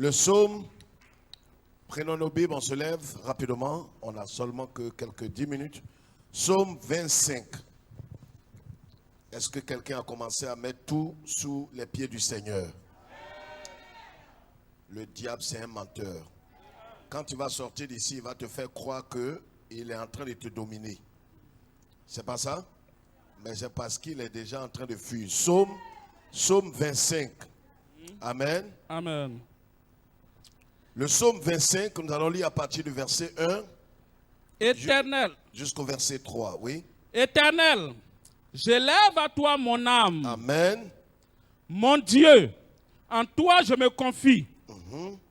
Le psaume, prenons nos Bibles, on se lève rapidement. On a seulement que quelques 10 minutes. Psaume 25. Est-ce que quelqu'un a commencé à mettre tout sous les pieds du Seigneur? Le diable, c'est un menteur. Quand tu vas sortir d'ici, il va te faire croire qu'il est en train de te dominer. C'est pas ça? Mais c'est parce qu'il est déjà en train de fuir. Psaume 25. Amen. Amen. Le psaume 25, nous allons lire à partir du verset 1 Éternel, jusqu'au verset 3. Oui. Éternel, j'élève à toi mon âme. Amen. Mon Dieu, en toi je me confie.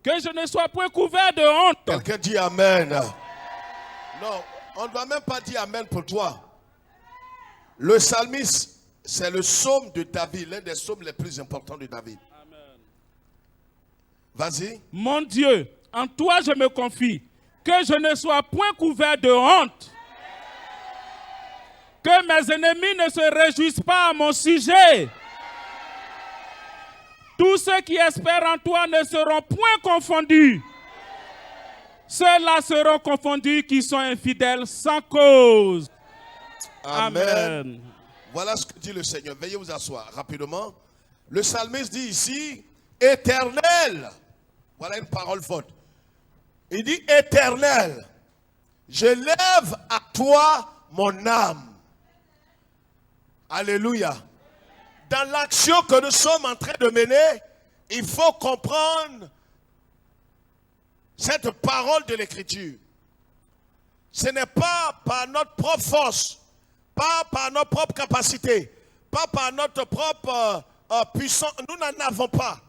Que je ne sois point couvert de honte. Quelqu'un dit Amen. Non, on ne doit même pas dire Amen pour toi. Le psalmiste, c'est le psaume de David, l'un des psaumes les plus importants de David. Amen. Vas-y. Mon Dieu, en toi je me confie. Que je ne sois point couvert de honte. Que mes ennemis ne se réjouissent pas à mon sujet. Tous ceux qui espèrent en toi ne seront point confondus. Ceux-là seront confondus qui sont infidèles sans cause. Amen. Amen. Voilà ce que dit le Seigneur. Veuillez vous asseoir rapidement. Le psalmiste dit ici, Éternel. Voilà une parole forte. Il dit, Éternel, je lève à toi mon âme. Alléluia. Dans l'action que nous sommes en train de mener, il faut comprendre cette parole de l'Écriture. Ce n'est pas par notre propre force, pas par notre propre capacité, pas par notre propre puissance. Nous n'en avons pas.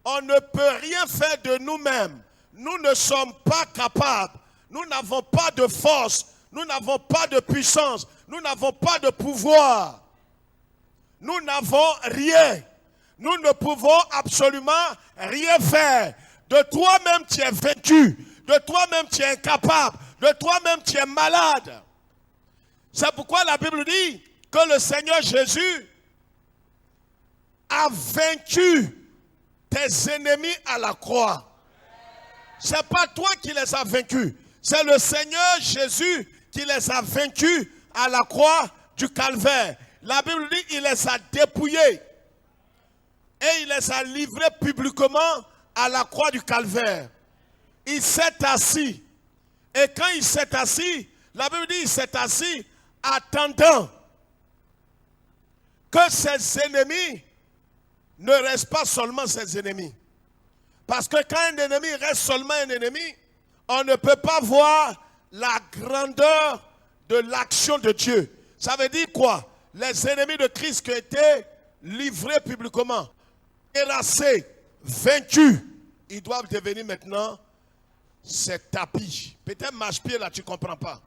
On ne peut rien faire de nous-mêmes. Nous ne sommes pas capables. Nous n'avons pas de force. Nous n'avons pas de puissance. Nous n'avons pas de pouvoir. Nous n'avons rien. Nous ne pouvons absolument rien faire. De toi-même, tu es vaincu. De toi-même, tu es incapable. De toi-même, tu es malade. C'est pourquoi la Bible dit que le Seigneur Jésus a vaincu tes ennemis à la croix. Ce n'est pas toi qui les as vaincus. C'est le Seigneur Jésus qui les a vaincus à la croix du Calvaire. La Bible dit qu'il les a dépouillés et il les a livrés publiquement à la croix du Calvaire. Il s'est assis. Et quand il s'est assis, la Bible dit qu'il s'est assis attendant que ses ennemis ne restent pas seulement ses ennemis. Parce que quand un ennemi reste seulement un ennemi, on ne peut pas voir la grandeur de l'action de Dieu. Ça veut dire quoi? Les ennemis de Christ qui ont été livrés publiquement, terrassés, vaincus, ils doivent devenir maintenant ces tapis. Peut-être marche-pied là, tu ne comprends pas.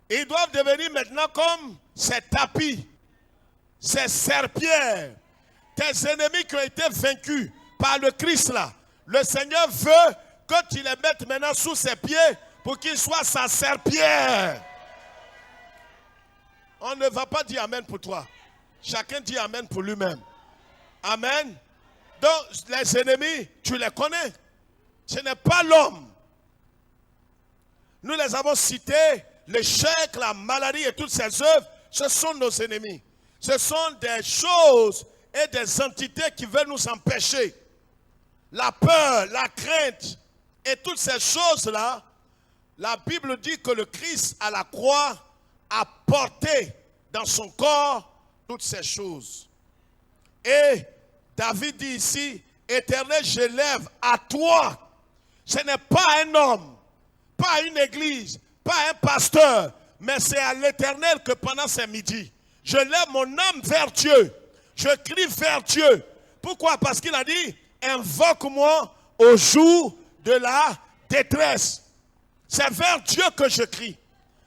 Ils doivent devenir maintenant comme ces tapis, ces serpillères. Tes ennemis qui ont été vaincus par le Christ là, le Seigneur veut que tu les mettes maintenant sous ses pieds pour qu'ils soient sa serpillière. On ne va pas dire Amen pour toi. Chacun dit Amen pour lui-même. Amen. Donc, les ennemis, tu les connais. Ce n'est pas l'homme. Nous les avons cités, l'échec, la maladie et toutes ces œuvres, ce sont nos ennemis. Ce sont des choses et des entités qui veulent nous empêcher. La peur, la crainte et toutes ces choses-là, la Bible dit que le Christ à la croix a porté dans son corps toutes ces choses. Et David dit ici, Éternel, je lève à toi. Ce n'est pas un homme, pas une église, pas un pasteur, mais c'est à l'Éternel que pendant ce midi, je lève mon âme vers Dieu. Je crie vers Dieu. Pourquoi? Parce qu'il a dit, invoque-moi au jour de la détresse. C'est vers Dieu que je crie.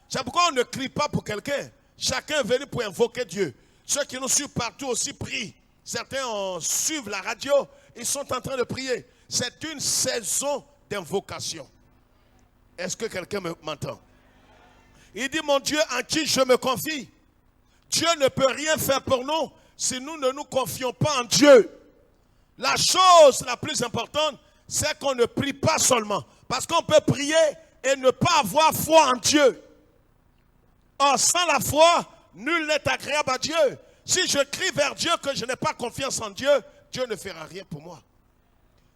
C'est pourquoi on ne crie pas pour quelqu'un. Chacun est venu pour invoquer Dieu. Ceux qui nous suivent partout aussi prient. Certains suivent la radio, ils sont en train de prier. C'est une saison d'invocation. Est-ce que quelqu'un m'entend? Il dit, mon Dieu en qui je me confie. Dieu ne peut rien faire pour nous si nous ne nous confions pas en Dieu. La chose la plus importante, c'est qu'on ne prie pas seulement. Parce qu'on peut prier et ne pas avoir foi en Dieu. Or, sans la foi, nul n'est agréable à Dieu. Si je crie vers Dieu que je n'ai pas confiance en Dieu, Dieu ne fera rien pour moi.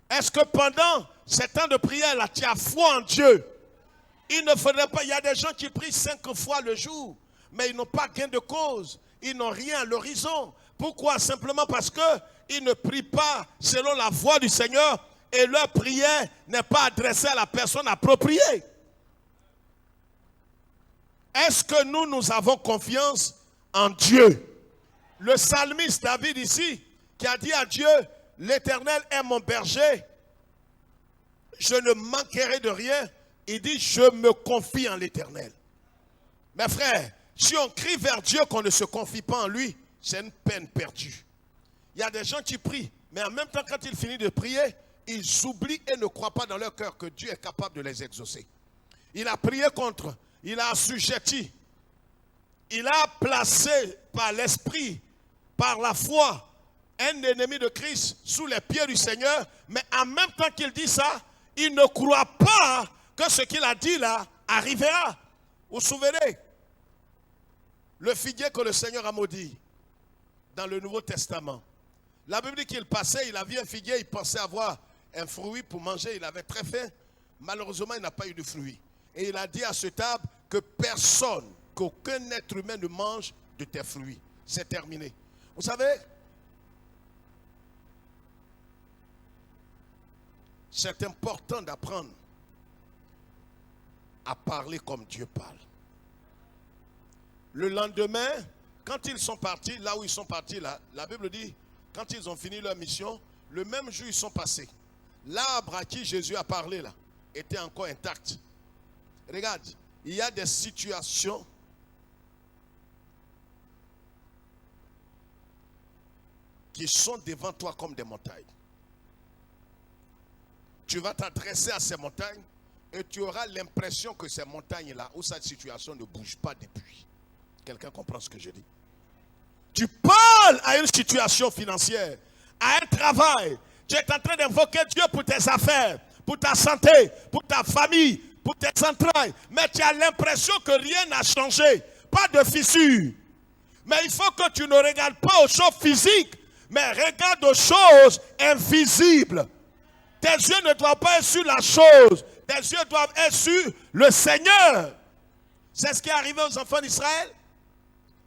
Est-ce que pendant ces temps de prière, là, tu as foi en Dieu? Il ne faudrait pas, il y a des gens qui prient 5 fois le jour, mais ils n'ont pas gain de cause. Ils n'ont rien à l'horizon. Pourquoi? Simplement parce qu'ils ne prient pas selon la voix du Seigneur et leur prière n'est pas adressée à la personne appropriée. Est-ce que nous avons confiance en Dieu? Le psalmiste David ici, qui a dit à Dieu, l'Éternel est mon berger, je ne manquerai de rien. Il dit, je me confie en l'Éternel. Mes frères, si on crie vers Dieu qu'on ne se confie pas en lui, c'est une peine perdue. Il y a des gens qui prient, mais en même temps, quand ils finissent de prier, ils oublient et ne croient pas dans leur cœur que Dieu est capable de les exaucer. Il a prié contre, il a assujetti, il a placé par l'esprit, par la foi, un ennemi de Christ sous les pieds du Seigneur, mais en même temps qu'il dit ça, il ne croit pas que ce qu'il a dit là arrivera. Vous vous souvenez? Le figuier que le Seigneur a maudit dans le Nouveau Testament. La Bible dit qu'il passait, il a vu un figuier, il pensait avoir un fruit pour manger, il avait très faim. Malheureusement, il n'a pas eu de fruit. Et il a dit à cette table que personne, qu'aucun être humain ne mange de tes fruits. C'est terminé. Vous savez, c'est important d'apprendre à parler comme Dieu parle. Le lendemain, quand ils sont partis, là où ils sont partis, là, la Bible dit, quand ils ont fini leur mission, le même jour ils sont passés. L'arbre à qui Jésus a parlé là, était encore intact. Regarde, il y a des situations qui sont devant toi comme des montagnes. Tu vas t'adresser à ces montagnes et tu auras l'impression que ces montagnes-là, où cette situation ne bouge pas depuis. Quelqu'un comprend ce que je dis? Tu parles à une situation financière, à un travail. Tu es en train d'invoquer Dieu pour tes affaires, pour ta santé, pour ta famille, pour tes entrailles. Mais tu as l'impression que rien n'a changé. Pas de fissure. Mais il faut que tu ne regardes pas aux choses physiques, mais regarde aux choses invisibles. Tes yeux ne doivent pas être sur la chose. Tes yeux doivent être sur le Seigneur. C'est ce qui est arrivé aux enfants d'Israël.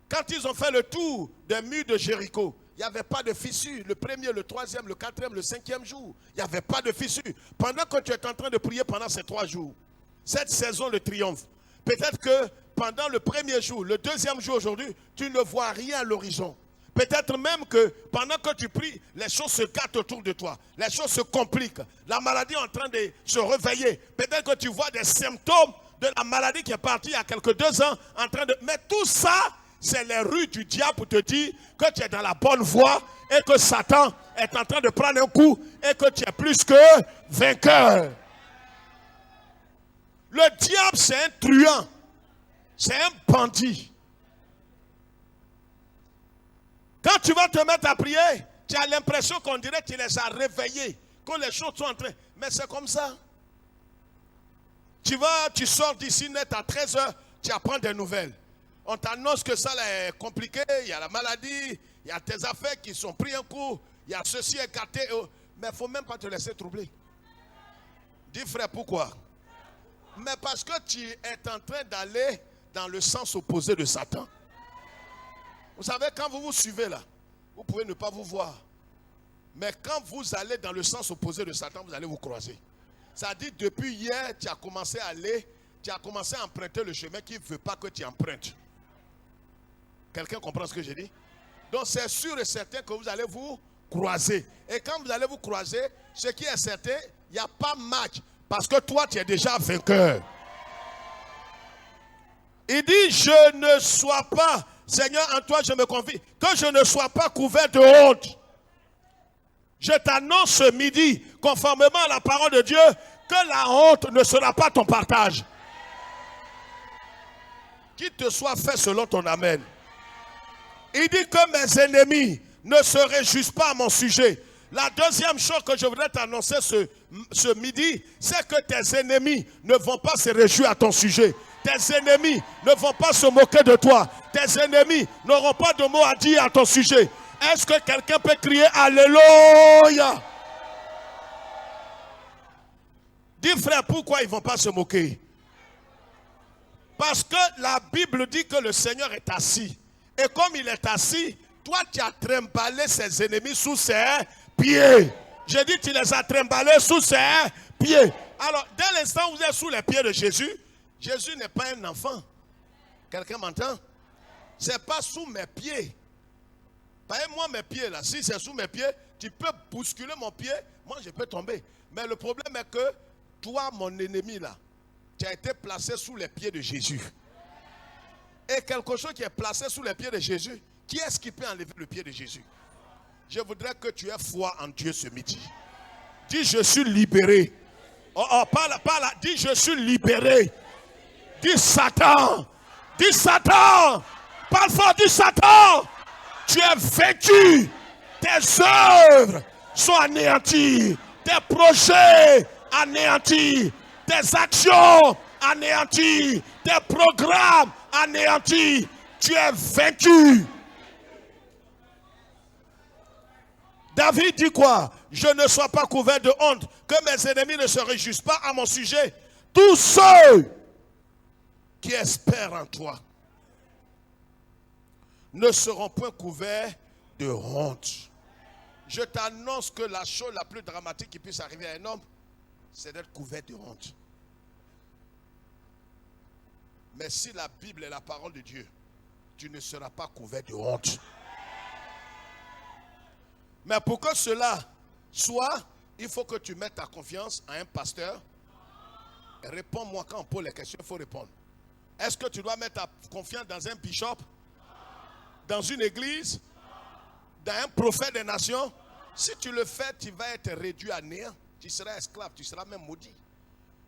Quand ils ont fait le tour des murs de Jéricho, il n'y avait pas de fissure. Le premier, le troisième, le quatrième, le cinquième jour, il n'y avait pas de fissure. Pendant que tu es en train de prier pendant ces 3 jours, cette saison de triomphe, peut-être que pendant le premier jour, le deuxième jour aujourd'hui, tu ne vois rien à l'horizon. Peut-être même que pendant que tu pries, les choses se gâtent autour de toi. Les choses se compliquent. La maladie est en train de se réveiller. Peut-être que tu vois des symptômes de la maladie qui est partie il y a quelques 2 ans. Mais tout ça, c'est les rues du diable pour te dire que tu es dans la bonne voie et que Satan est en train de prendre un coup et que tu es plus que vainqueur. Le diable, c'est un truand. C'est un bandit. Quand tu vas te mettre à prier, tu as l'impression qu'on dirait que tu les as réveillés, que les choses sont en train. Mais c'est comme ça. Tu sors d'ici net à 13h, tu apprends des nouvelles. On t'annonce que ça là, est compliqué, il y a la maladie, il y a tes affaires qui sont pris un coup, il y a ceci écarté. Mais il ne faut même pas te laisser troubler. Dis frère, pourquoi? Mais parce que tu es en train d'aller dans le sens opposé de Satan. Vous savez, quand vous vous suivez là, vous pouvez ne pas vous voir. Mais quand vous allez dans le sens opposé de Satan, vous allez vous croiser. Ça dit, depuis hier, tu as commencé à aller, tu as commencé à emprunter le chemin qui ne veut pas que tu empruntes. Quelqu'un comprend ce que je dis? Donc c'est sûr et certain que vous allez vous croiser. Et quand vous allez vous croiser, ce qui est certain, il n'y a pas match. Parce que toi, tu es déjà vainqueur. Il dit, je ne sois pas... Seigneur, en toi je me confie, que je ne sois pas couvert de honte. Je t'annonce ce midi, conformément à la parole de Dieu, que la honte ne sera pas ton partage. Qu'il te soit fait selon ton amen. Il dit que mes ennemis ne se réjouissent pas à mon sujet. La deuxième chose que je voudrais t'annoncer ce midi, c'est que tes ennemis ne vont pas se réjouir à ton sujet. Tes ennemis ne vont pas se moquer de toi. Tes ennemis n'auront pas de mots à dire à ton sujet. Est-ce que quelqu'un peut crier Alléluia? Dis frère, pourquoi ils ne vont pas se moquer? Parce que la Bible dit que le Seigneur est assis. Et comme il est assis, toi tu as trimballé ses ennemis sous ses pieds. J'ai dit tu les as trimballés sous ses pieds. Alors, dès l'instant où vous êtes sous les pieds de Jésus, Jésus n'est pas un enfant. Quelqu'un m'entend? Ce n'est pas sous mes pieds. Moi mes pieds là, si c'est sous mes pieds, tu peux bousculer mon pied, moi je peux tomber. Mais le problème est que toi, mon ennemi là, tu as été placé sous les pieds de Jésus. Et quelque chose qui est placé sous les pieds de Jésus, qui est-ce qui peut enlever le pied de Jésus? Je voudrais que tu aies foi en Dieu ce midi. Dis je suis libéré. Parle, dis je suis libéré. Dis Satan. Dis Satan. Parle fort, dis Satan. Tu es vaincu. Tes œuvres sont anéanties. Tes projets anéantis. Tes actions anéanties. Tes programmes anéantis. Tu es vaincu. David dit quoi? Je ne sois pas couvert de honte, que mes ennemis ne se réjouissent pas à mon sujet. Tous ceux qui espèrent en toi ne seront point couverts de honte. Je t'annonce que la chose la plus dramatique qui puisse arriver à un homme, c'est d'être couvert de honte. Mais si la Bible est la parole de Dieu, tu ne seras pas couvert de honte. Mais pour que cela soit, il faut que tu mettes ta confiance à un pasteur. Réponds-moi quand on pose les questions, il faut répondre. Est-ce que tu dois mettre ta confiance dans un bishop? Dans une église? Dans un prophète des nations? Si tu le fais, tu vas être réduit à néant. Tu seras esclave, tu seras même maudit.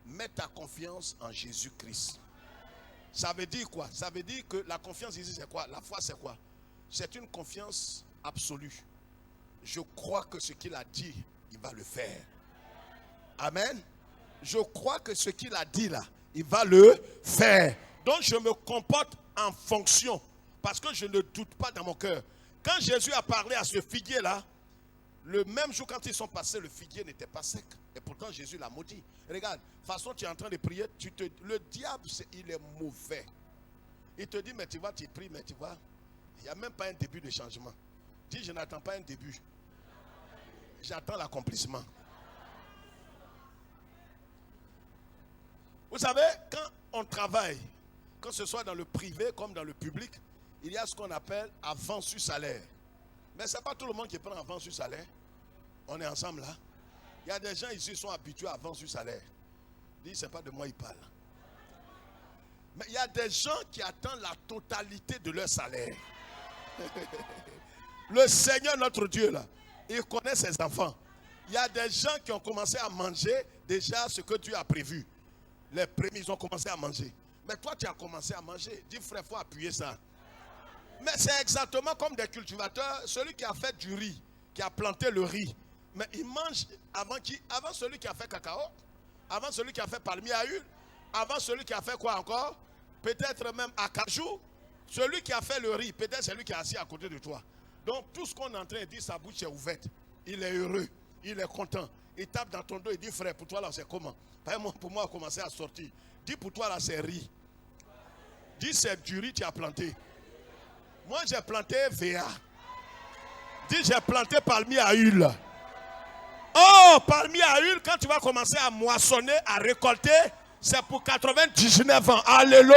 Mets ta confiance en Jésus-Christ. Ça veut dire quoi? Ça veut dire que la confiance ici, c'est quoi? La foi, c'est quoi? C'est une confiance absolue. Je crois que ce qu'il a dit, il va le faire. Amen. Je crois que ce qu'il a dit là, il va le faire. Donc je me comporte en fonction. Parce que je ne doute pas dans mon cœur. Quand Jésus a parlé à ce figuier là, le même jour quand ils sont passés, le figuier n'était pas sec. Et pourtant Jésus l'a maudit. Regarde, de toute façon tu es en train de prier, le diable il est mauvais. Il te dit mais tu vois, tu pries, mais tu vois, il n'y a même pas un début de changement. Dis je n'attends pas un début. J'attends l'accomplissement. Vous savez, quand on travaille, que ce soit dans le privé comme dans le public, il y a ce qu'on appelle avance sur salaire. Mais ce n'est pas tout le monde qui prend avance sur salaire. On est ensemble là. Il y a des gens ici qui sont habitués à avance sur salaire. Dis, ce n'est pas de moi ils parlent. Mais il y a des gens qui attendent la totalité de leur salaire. Le Seigneur notre Dieu là, il connaît ses enfants. Il y a des gens qui ont commencé à manger déjà ce que Dieu a prévu. Les premiers, ils ont commencé à manger. Mais toi, tu as commencé à manger. Dis frère, il faut appuyer ça. Mais c'est exactement comme des cultivateurs. Celui qui a fait du riz, qui a planté le riz, mais il mange avant celui qui a fait cacao, avant celui qui a fait palmier à huile, avant celui qui a fait quoi encore? Peut-être même acajou. Celui qui a fait le riz, peut-être celui qui est assis à côté de toi. Donc tout ce qu'on est en train de dire, sa bouche est ouverte. Il est heureux, il est content. Il tape dans ton dos, il dit frère, pour toi là c'est comment? Pour moi, on a commencé à sortir. Dis pour toi là c'est riz. Dis c'est du riz tu as planté. Moi j'ai planté VA. Dis j'ai planté palmier à huile. Oh, palmier à huile, quand tu vas commencer à moissonner, à récolter, c'est pour 99 ans. Alléluia.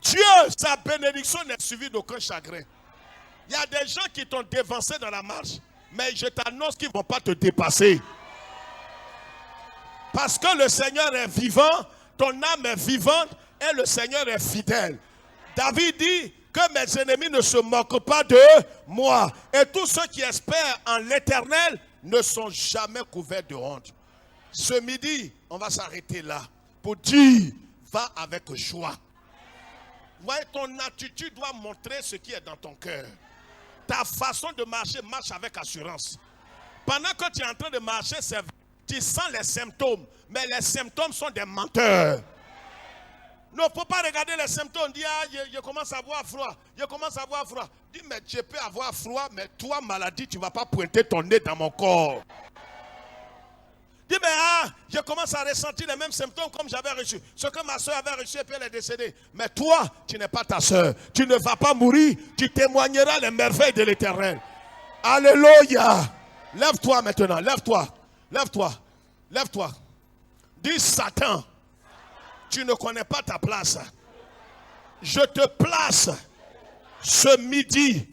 Dieu, sa bénédiction n'est suivie d'aucun chagrin. Il y a des gens qui t'ont dévancé dans la marche, mais je t'annonce qu'ils ne vont pas te dépasser. Parce que le Seigneur est vivant, ton âme est vivante et le Seigneur est fidèle. David dit que mes ennemis ne se moquent pas de moi. Et tous ceux qui espèrent en l'Éternel ne sont jamais couverts de honte. Ce midi, on va s'arrêter là pour dire, va avec joie. Ouais, ton attitude doit montrer ce qui est dans ton cœur. ta façon de marcher marche avec assurance. Pendant que tu es en train de marcher, tu sens les symptômes, mais les symptômes sont des menteurs. Non, il ne faut pas regarder les symptômes, dire je commence à avoir froid, je commence à avoir froid. Dis, mais je peux avoir froid, mais toi, maladie, tu ne vas pas pointer ton nez dans mon corps. Dis, mais je commence à ressentir les mêmes symptômes comme j'avais reçu. Ce que ma soeur avait reçu, et puis elle est décédée. Mais toi, tu n'es pas ta soeur. Tu ne vas pas mourir, tu témoigneras les merveilles de l'Éternel. Alléluia. Lève-toi maintenant, lève-toi, lève-toi, lève-toi. Dis, Satan, tu ne connais pas ta place. Je te place ce midi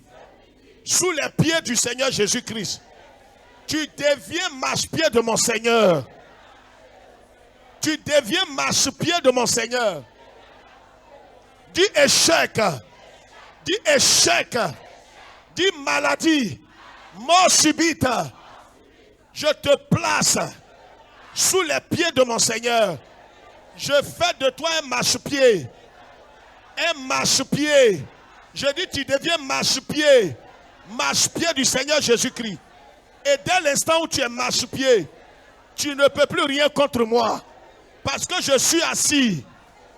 sous les pieds du Seigneur Jésus-Christ. Tu deviens marche-pied de mon Seigneur. Tu deviens marche-pied de mon Seigneur. Dis échec. Dis échec. Dis maladie. Mort subite. Je te place sous les pieds de mon Seigneur. Je fais de toi un marche-pied. Un marche-pied. Je dis tu deviens marche-pied. Marche-pied du Seigneur Jésus-Christ. Et dès l'instant où tu es marche-pied, tu ne peux plus rien contre moi. Parce que je suis assis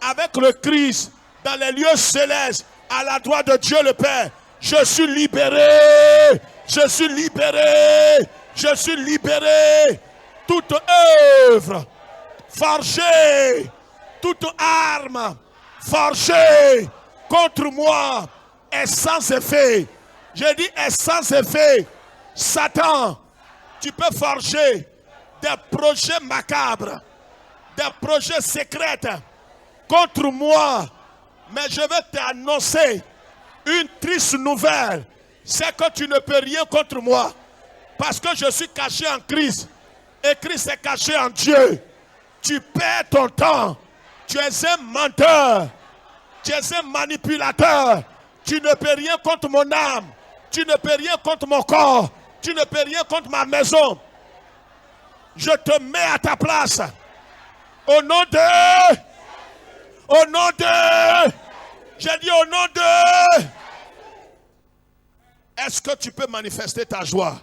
avec le Christ dans les lieux célestes à la droite de Dieu le Père. Je suis libéré. Je suis libéré. Je suis libéré. Toute œuvre forgée, toute arme forgée contre moi est sans effet. Je dis est sans effet. Satan, tu peux forger des projets macabres, des projets secrets contre moi. Mais je vais t'annoncer une triste nouvelle. C'est que tu ne peux rien contre moi. Parce que je suis caché en Christ. Et Christ est caché en Dieu. Tu perds ton temps. Tu es un menteur. Tu es un manipulateur. Tu ne peux rien contre mon âme. Tu ne peux rien contre mon corps. Tu ne peux rien contre ma maison. Je te mets à ta place. Au nom de... Au nom de... J'ai dit au nom de... Est-ce que tu peux manifester ta joie?